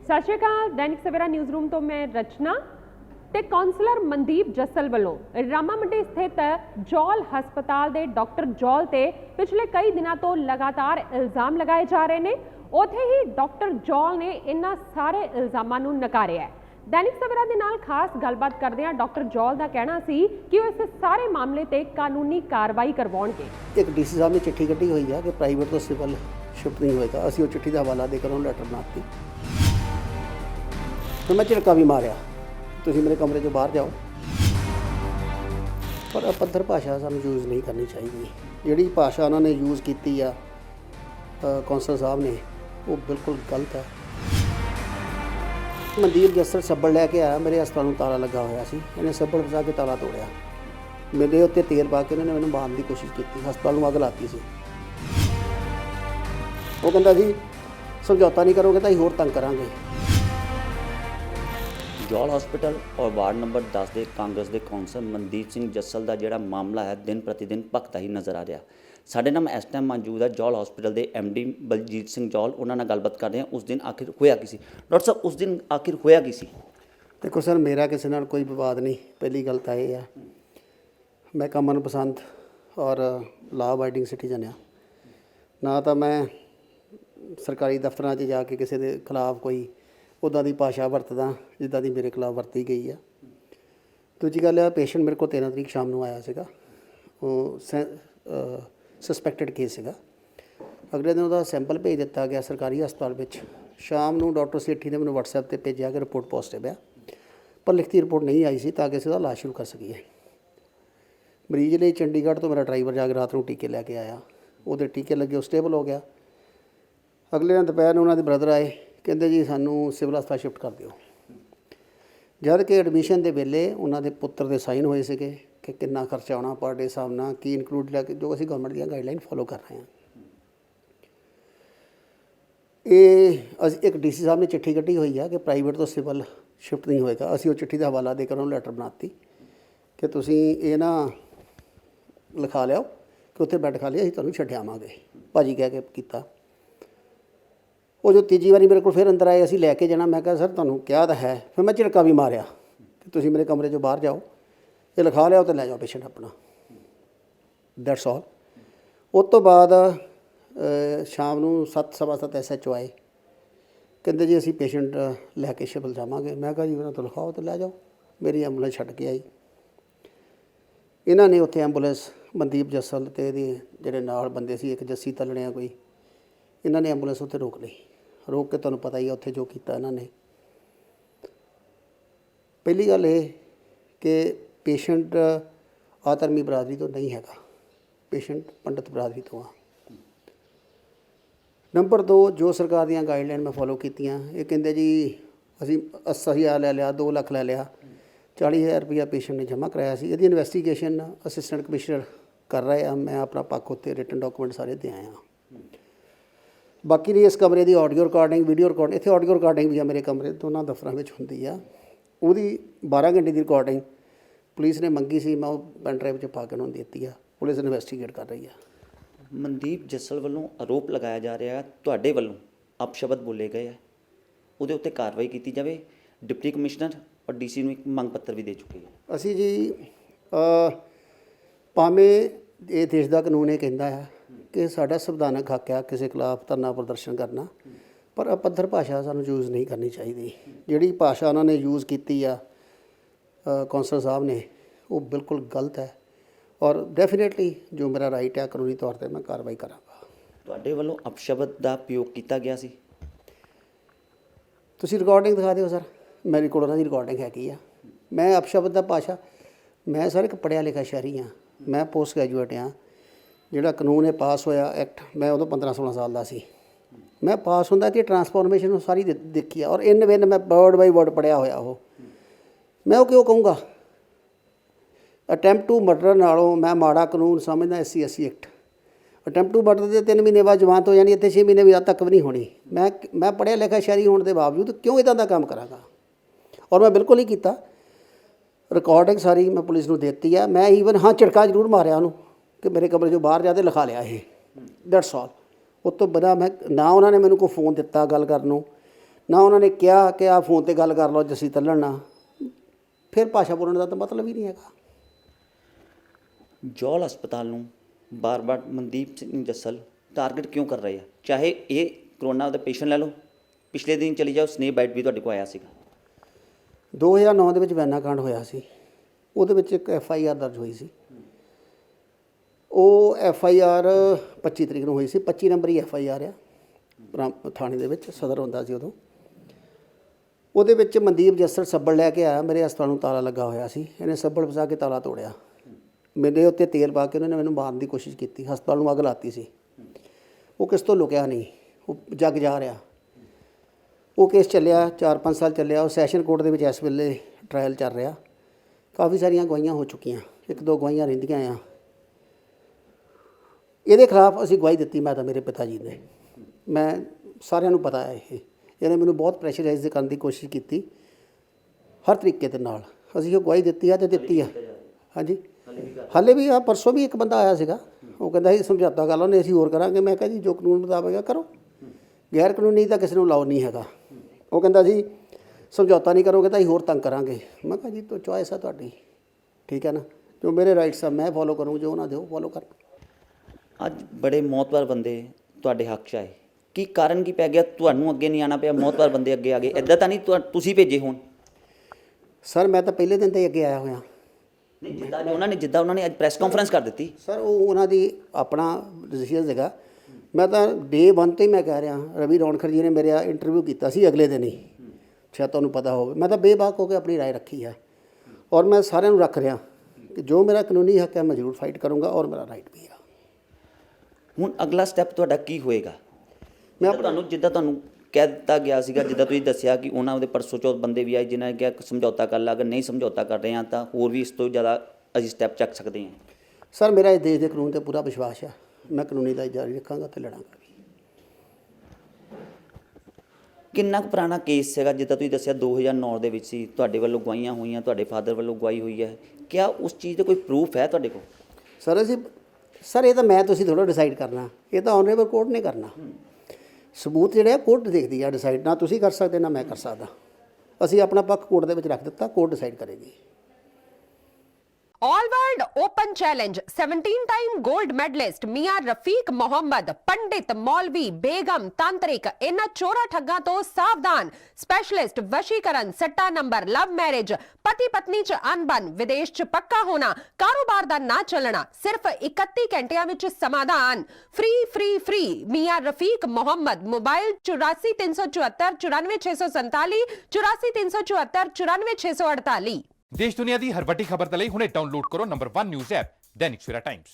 सत श्री अकाल। Dainik Savera news room तो मैं रचना ते कौंसलर मनदीप जस्सल वालों रामा मंडी स्थित जौल हस्पताल के डॉक्टर जौल ते पिछले कई दिनों तो लगातार इल्जाम लगाए जा रहे हैं। उत्थे ही डॉक्टर जौल ने इन्हां सारे इल्जामां नूं नकारिया है। दैनिक सवेरा दे नाल खास गलबात करदिआं डॉक्टर जौल का कहना सी कि वो इस सारे मामले ते कानूनी कार्रवाई करवाउणगे। एक डीसी साहब ने चिट्ठी कढ़ी हुई है कि प्राइवेट तो सिविल शिफ्ट नहीं होएगा। असीं वो चिट्ठी का हवाला देकर उन्होंने लैटर बनाती। फिर मैं झिड़का भी मारिया, तुसीं मेरे कमरे चों बाहर जाओ। पर अपੱਧਰ भाषा सानूं यूज़ नहीं करनी चाहिए। जिहड़ी भाषा उन्होंने यूज़ की आ कौंसल साहब ने, वो बिल्कुल गलत है। मनदीप जस्सल सब्बड़ लैके आया, मेरे हस्पताल में ताला लगा होया सी। इन्हें सब्बड़ फसा के ताला तोड़िया, मेरे उत्ते तेल पा के इन्होंने मैंने मारने की कोशिश की। हस्पताल में अग लाती सी। वो कहता जी समझौता नहीं करोगे तो असीं होर तंग करांगे। जौल हॉस्पिटल और वार्ड नंबर 10 के कांग्रेस के कौंसल मनदीप सिंह जस्सल का जोड़ा मामला है दिन प्रतिदिन भखता ही नज़र आ रहा। साढ़े नाम इस टाइम मौजूद है जौल हॉस्पिटल के MD बलजीत सिंह जौल। उन्होंने गलबात कर रहे हैं उस दिन आखिर होया की सी। डॉक्टर साहब उस दिन आखिर होया की सी? देखो सर, मेरा किसी नाल कोई विवाद नहीं। पहली गल तो यह है, मैं अमन पसंद और लॉ अबाइडिंग सिटीजन आ। ना तो मैं सरकारी दफ्तर जाके किसी के खिलाफ कोई उदा की भाषा वरतदा जिदा की मेरे खिलाफ वरती गई है। दूजी गल है, पेशेंट मेरे को 13 तरीक शाम को आया सीगा। वो सस्पैक्टेड केस सीगा। अगले दिन उसका सैंपल भेज दिता गया सरकारी हस्पताल में। शाम को डॉक्टर सेठी ने मैंने WhatsApp पर भेजा कि रिपोर्ट पॉजिटिव है, पर लिखती रिपोर्ट नहीं आई सी ताकि असं इलाज शुरू कर सकीए। मरीज लिए चंडीगढ़ तो मेरा ड्राइवर जाके रात को टीके लैके आया। वो टीके लगे, वो स्टेबल हो गया। अगले दिन दोपहर में उन्होंने ब्रदर आए, कहते जी सानू सिविल हस्पताल शिफ्ट कर दिओ। जद कि एडमिशन के वेले उन्होंने पुत्र के साइन होए थे कि कितना खर्चा आना पर डे हिसाब नाल की इनकलूड लैके, जो असीं गवर्नमेंट दी गाइडलाइन फॉलो कर रहे हैं। एक DC साहब ने चिट्ठी कढ़ी हुई है कि प्राइवेट तो सिविल शिफ्ट नहीं होएगा। असीं वो चिट्ठी का हवाला देकर उन्होंने लैटर बनाती कि तुसीं ये ना लिखा लियाओ कि उत्थे बैड खाली असीं तुहानूं छड्ड आवांगे। भाजी कह के कीता। वो जो तीजी बारी मेरे को फिर अंदर आए, असीं लैके जाना। मैं कहा सर तुहानूं क्या तो है। फिर मैं झिड़का भी मारिया कि तुसीं मेरे कमरे चों बाहर जाओ, ये लिखा लियाओ तो लै जाओ पेशेंट अपना। That's all. उस तो बाद शाम को 7 सवा 7 SHO आए, कहते जी असीं पेशेंट लैके सिविल जावांगे। मैं कहा जी उन्होंने तो लिखाओ तो लै जाओ। मेरी एंबूलेंस छड्ड के आई। इन्होंने उत्थे एंबूलेंस मनदीप जस्सल ते जिहड़े नाल बंदे सी, एक जस्सी तलड़िया कोई, इन्होंने एंबूलेंस उत्थे रोक ली। रोक के तुहानूं पता ही है उत्थे जो कीता इन्होंने। पहली गल ये कि पेशेंट आधर्मी बरादरी तो नहीं हैगा, पेशेंट पंडित बरादरी तो आ। नंबर 2, जो सरकार दी गाइडलाइन मैं फॉलो कीतियां, ये कहते जी असीं 80,000 लै लिया, 2 लाख लै लिया, 40,000 रुपया पेशेंट ने जमा कराया सी। इहदी इन्वैस्टिगेशन असिस्टेंट कमिश्नर कर रहे हैं। मैं अपना पक्ष उत्ते रिटन डॉकूमेंट सारे दे आया। बाकी नहीं, इस कमरे की ऑडियो रिकॉर्डिंग वीडियो रिकॉर्डिंग, इत्थे ऑडियो रिकॉर्डिंग भी है मेरे कमरे दोनों दफ्तरां विच हुंदी आ। उहदी 12 घंटे की रिकॉर्डिंग पुलिस ने मंगी सी, मैं पेन ड्राइव च पा के उन्होंने दित्ती आ। पुलिस इन्वैस्टिगेट कर रही है। मनदीप जस्सल वालों आरोप लगाया जा रहा है तुहाडे वालों अपशब्द बोले गए हैं, उहदे उत्ते कार्रवाई की जाए। डिप्टी कमिश्नर और DC नूं एक मंग पत्र भी दे चुके हैं। असी जी भावें ये देश का कानून ये कहता है कि साडा संविधानक हक है किसी खिलाफ धरना प्रदर्शन करना, पर अपੱਧਰ भाषा सानूं यूज़ नहीं करनी चाहिए। जिहड़ी भाषा उन्होंने यूज़ की आ कौंसल साहब ने, वो बिल्कुल गलत है। और डेफिनेटली जो मेरा राइट है कानूनी तौर पर मैं कार्रवाई करांगा। तुहाडे वालों अपशब्द का उपयोग किया गया सी? तुसीं रिकॉर्डिंग दिखा दिओ सर, मेरे कोल उन्हां दी रिकॉर्डिंग हैगी आ। मैं अपशब्द का भाषा, मैं सर एक पढ़िया लिखा शहरी हाँ, मैं पोस्ट ग्रैजुएट हाँ। जिहड़ा कानून है पास होया एक्ट, मैं उदों 15-16 साल का सी। मैं पास होंदा कि ट्रांसफॉर्मेशन सारी देखी है और इन विन मैं वर्ड बाई वर्ड पढ़िया होया। वो मैं वो क्यों कहूँगा? अटैम्प्ट टू मर्डर नालों मैं माड़ा कानून समझदा SC act. Attempt to murder के 3 महीने बाद जमानत हो जानी, इत्थे 6 महीने बाद तक भी नहीं होनी। मैं पढ़िया लिखा शहरी होने के बावजूद क्यों इदां दा काम करांगा? और मैं बिल्कुल ही किया। रिकॉर्डिंग सारी मैं पुलिस नूं देती है। मैं ईवन हाँ झिड़का जरूर मारिया उन्होंने कि मेरे कमरे चों बाहर जाते लिखा लिया ये। That's all. उस तो बिना मैं ना उन्होंने मैनूं कोई फोन दिता गल करन नूं, ਨਾ ਉਹਨਾਂ ਨੇ ਕਿਹਾ ਕਿ ਆ ਫੋਨ ਤੇ ਗੱਲ ਕਰ ਲਓ ਜੱਸੀ ਤੱਲਣ ਨਾਲ, ਫਿਰ ਭਾਸ਼ਾ ਬੋਲਣ ਦਾ ਤਾਂ ਮਤਲਬ ਹੀ ਨਹੀਂ ਹੈਗਾ। ਜੌਲ ਹਸਪਤਾਲ ਨੂੰ ਬਾਰ-ਬਾਰ ਮਨਦੀਪ ਸਿੰਘ ਜੱਸਲ ਟਾਰਗੇਟ ਕਿਉਂ ਕਰ ਰਹੇ ਆ? ਚਾਹੇ ਇਹ ਕਰੋਨਾ ਦਾ ਪੇਸ਼ੈਂਟ ਲੈ ਲਓ, ਪਿਛਲੇ ਦਿਨ ਚਲੀ ਜਾਓ, ਸਨੇਕ ਬਾਈਟ ਵੀ ਤੁਹਾਡੇ ਕੋਲ ਆਇਆ ਸੀਗਾ। 2009 ਦੇ ਵਿੱਚ ਵੈਨਾ ਕਾਂਡ ਹੋਇਆ ਸੀ, ਉਹਦੇ ਵਿੱਚ ਇੱਕ FIR ਦਰਜ ਹੋਈ ਸੀ। ਉਹ FIR 25 ਤਰੀਕ ਨੂੰ ਹੋਈ ਸੀ, 25 ਨੰਬਰ ਹੀ FIR ਆ ਥਾਣੇ ਦੇ ਵਿੱਚ, ਸਦਰ ਹੁੰਦਾ ਸੀ ਉਦੋਂ। ਉਹਦੇ ਵਿੱਚ ਮਨਦੀਪ ਜੱਸਲ ਸੱਬਲ ਲੈ ਕੇ ਆਇਆ, ਮੇਰੇ ਹਸਪਤਾਲ ਨੂੰ ਤਾਲਾ ਲੱਗਾ ਹੋਇਆ ਸੀ, ਇਹਨੇ ਸੱਬਲ ਫਸਾ ਕੇ ਤਾਲਾ ਤੋੜਿਆ, ਮੇਰੇ ਉੱਤੇ ਤੇਲ ਪਾ ਕੇ ਉਹਨਾਂ ਨੇ ਮੈਨੂੰ ਮਾਰਨ ਦੀ ਕੋਸ਼ਿਸ਼ ਕੀਤੀ, ਹਸਪਤਾਲ ਨੂੰ ਅੱਗ ਲਾਤੀ ਸੀ। ਉਹ ਕਿਸ ਤੋਂ ਲੁਕਿਆ ਨਹੀਂ, ਉਹ ਜੱਗ ਜਾ ਰਿਹਾ। ਉਹ ਕੇਸ ਚੱਲਿਆ 4-5 ਸਾਲ ਚੱਲਿਆ, ਉਹ ਸੈਸ਼ਨ ਕੋਰਟ ਦੇ ਵਿੱਚ ਇਸ ਵੇਲੇ ਟ੍ਰਾਇਲ ਚੱਲ ਰਿਹਾ। ਕਾਫੀ ਸਾਰੀਆਂ ਗਵਾਹੀਆਂ ਹੋ ਚੁੱਕੀਆਂ, 1-2 ਗਵਾਹੀਆਂ ਰਹਿੰਦੀਆਂ ਆ। ਇਹਦੇ ਖਿਲਾਫ ਅਸੀਂ ਗਵਾਹੀ ਦਿੱਤੀ, ਮੈਂ ਤਾਂ ਮੇਰੇ ਪਿਤਾ ਜੀ ਨੇ, ਮੈਂ ਸਾਰਿਆਂ ਨੂੰ ਪਤਾ ਹੈ ਇਹਨੇ ਮੈਨੂੰ ਬਹੁਤ ਪ੍ਰੈਸ਼ਰਾਈਜ਼ ਕਰਨ ਦੀ ਕੋਸ਼ਿਸ਼ ਕੀਤੀ ਹਰ ਤਰੀਕੇ ਦੇ ਨਾਲ। ਅਸੀਂ ਉਹ ਗਵਾਹੀ ਦਿੱਤੀ ਆ ਤੇ ਦਿੱਤੀ ਆ। ਹਾਂਜੀ, ਹਾਲੇ ਵੀ ਆ ਪਰਸੋਂ ਵੀ ਇੱਕ ਬੰਦਾ ਆਇਆ ਸੀਗਾ, ਉਹ ਕਹਿੰਦਾ ਸੀ ਸਮਝੌਤਾ ਕਰ ਲਓ, ਨਹੀਂ ਅਸੀਂ ਹੋਰ ਕਰਾਂਗੇ। ਮੈਂ ਕਿਹਾ ਜੀ ਜੋ ਕਾਨੂੰਨ ਮੁਤਾਬਕ ਹੈ ਕਰੋ, ਗੈਰ ਕਾਨੂੰਨੀ ਤਾਂ ਕਿਸੇ ਨੂੰ ਲਾਓ ਨਹੀਂ ਹੈਗਾ। ਉਹ ਕਹਿੰਦਾ ਜੀ ਸਮਝੌਤਾ ਨਹੀਂ ਕਰੋਗੇ ਤਾਂ ਅਸੀਂ ਹੋਰ ਤੰਗ ਕਰਾਂਗੇ। ਮੈਂ ਕਿਹਾ ਜੀ ਤੋ ਚੋਇਸ ਆ ਤੁਹਾਡੀ, ਠੀਕ ਹੈ ਨਾ, ਜੋ ਮੇਰੇ ਰਾਈਟਸ ਆ ਮੈਂ ਫੋਲੋ ਕਰੂੰ, ਜੋ ਉਹਨਾਂ ਦੇ ਉਹ ਫੋਲੋ ਕਰਨ। ਅੱਜ ਬੜੇ ਮੌਤਬਰ ਬੰਦੇ ਤੁਹਾਡੇ ਹੱਕ 'ਚ ਆਏ, ਕੀ ਕਾਰਨ ਕੀ ਪੈ ਗਿਆ ਤੁਹਾਨੂੰ ਅੱਗੇ ਨਹੀਂ ਆਉਣਾ ਪਿਆ? ਮੌਤਬਰ ਬੰਦੇ ਅੱਗੇ ਆ ਗਏ, ਇੱਦਾਂ ਤਾਂ ਨਹੀਂ ਤੁਸੀਂ ਭੇਜੇ ਹੋਣ? ਸਰ ਮੈਂ ਤਾਂ ਪਹਿਲੇ ਦਿਨ ਤੇ ਅੱਗੇ ਆਇਆ ਹੋਇਆ। ਨਹੀਂ, ਜਿੱਦਾਂ ਉਹਨਾਂ ਨੇ ਅੱਜ ਪ੍ਰੈਸ ਕਾਨਫਰੰਸ ਕਰ ਦਿੱਤੀ। ਸਰ ਉਹ ਉਹਨਾਂ ਦੀ ਆਪਣਾ ਡਿਸੀਜਨ ਹੈਗਾ। ਮੈਂ ਤਾਂ ਡੇ 1 ਤੇ ਹੀ ਮੈਂ ਕਹਿ ਰਿਹਾ, ਰਵੀ ਰੌਣਖੜ ਜੀ ਨੇ ਮੇਰਾ ਇੰਟਰਵਿਊ ਕੀਤਾ ਸੀ ਅਗਲੇ ਦਿਨ ਹੀ, ਸ਼ਾਇਦ ਤੁਹਾਨੂੰ ਪਤਾ ਹੋਵੇ। ਮੈਂ ਤਾਂ ਬੇਬਾਕ ਹੋ ਕੇ ਆਪਣੀ ਰਾਏ ਰੱਖੀ ਹੈ, ਔਰ ਮੈਂ ਸਾਰਿਆਂ ਨੂੰ ਰੱਖ ਰਿਹਾ ਕਿ ਜੋ ਮੇਰਾ ਕਾਨੂੰਨੀ ਹੱਕ ਹੈ ਮੈਂ ਜ਼ਰੂਰ ਫਾਈਟ ਕਰੂੰਗਾ, ਔਰ ਮੇਰਾ ਰਾਈਟ ਵੀ ਆ। ਹੁਣ ਅਗਲਾ ਸਟੈਪ ਤੁਹਾਡਾ ਕੀ ਹੋਏਗਾ? ਮੈਂ ਤੁਹਾਨੂੰ ਜਿੱਦਾਂ ਤੁਹਾਨੂੰ ਕਹਿ ਦਿੱਤਾ ਗਿਆ ਸੀਗਾ, ਜਿੱਦਾਂ ਤੁਸੀਂ ਦੱਸਿਆ ਕਿ ਉਹਨਾਂ ਦੇ ਪਰਸੋਂ ਚੌਥ ਬੰਦੇ ਵੀ ਆਏ ਜਿਨ੍ਹਾਂ ਨੇ ਕਿਹਾ ਸਮਝੌਤਾ ਕਰ ਲਾ, ਅਗਰ ਨਹੀਂ ਸਮਝੌਤਾ ਕਰ ਰਹੇ ਹਾਂ ਤਾਂ ਹੋਰ ਵੀ ਇਸ ਤੋਂ ਜ਼ਿਆਦਾ ਅਸੀਂ ਸਟੈਪ ਚੱਕ ਸਕਦੇ ਹਾਂ। ਸਰ ਮੇਰਾ ਇਸ ਦੇਸ਼ ਦੇ ਕਾਨੂੰਨ 'ਤੇ ਪੂਰਾ ਵਿਸ਼ਵਾਸ ਹੈ, ਮੈਂ ਕਾਨੂੰਨੀ ਦਾ ਜਾਰੀ ਰੱਖਾਂਗਾ ਤੇ ਲੜਾਂਗਾ ਵੀ। ਕਿੰਨਾ ਕੁ ਪੁਰਾਣਾ ਕੇਸ ਸੀਗਾ? ਜਿੱਦਾਂ ਤੁਸੀਂ ਦੱਸਿਆ 2009 ਦੇ ਵਿੱਚ ਸੀ, ਤੁਹਾਡੇ ਵੱਲੋਂ ਗਵਾਹੀਆਂ ਹੋਈਆਂ, ਤੁਹਾਡੇ ਫਾਦਰ ਵੱਲੋਂ ਗਵਾਹੀ ਹੋਈ ਹੈ, ਕਿਆ ਉਸ ਚੀਜ਼ ਦਾ ਕੋਈ ਪ੍ਰੂਫ ਹੈ ਤੁਹਾਡੇ ਕੋਲ? ਸਰ ਇਹ ਤਾਂ ਮੈਂ ਤੁਸੀਂ ਥੋੜ੍ਹਾ ਡਿਸਾਈਡ ਕਰਨਾ, ਇਹ ਤਾਂ ਆਨਰੇਬਲ ਕੋਰਟ ਨੇ ਕਰਨਾ। ਸਬੂਤ ਜਿਹੜੇ ਆ ਕੋਰਟ ਦੇਖਦੀ ਆ ਡਿਸਾਈਡ, ਨਾ ਤੁਸੀਂ ਕਰ ਸਕਦੇ ਨਾ ਮੈਂ ਕਰ ਸਕਦਾ। ਅਸੀਂ ਆਪਣਾ ਪੱਖ ਕੋਰਟ ਦੇ ਵਿੱਚ ਰੱਖ ਦਿੱਤਾ, ਕੋਰਟ ਡਿਸਾਈਡ ਕਰੇਗੀ। All world open challenge 17 time gold medallist Mian Rafiq Mohammad, पंडित, मौलवी, बेगम, तांत्रिक, इन्हां चोरा ठग्गां तो सावधान। स्पेशलिस्ट वशीकरण, सट्टा नंबर, लव मैरिज, पति पत्नी च अनबन, विदेश च पक्का होना, कारोबार दा ना चलना, सिर्फ 31 घंटियां विच समाधान। फ्री फ्री फ्री मियां रफीक मोहम्मद। मोबाइल 84 374 94 647 84 374 94 648। देश दुनिया की हर वड्डी खबर दे लई हुणे डाउनलोड करो number 1 news app Dainik Savera times.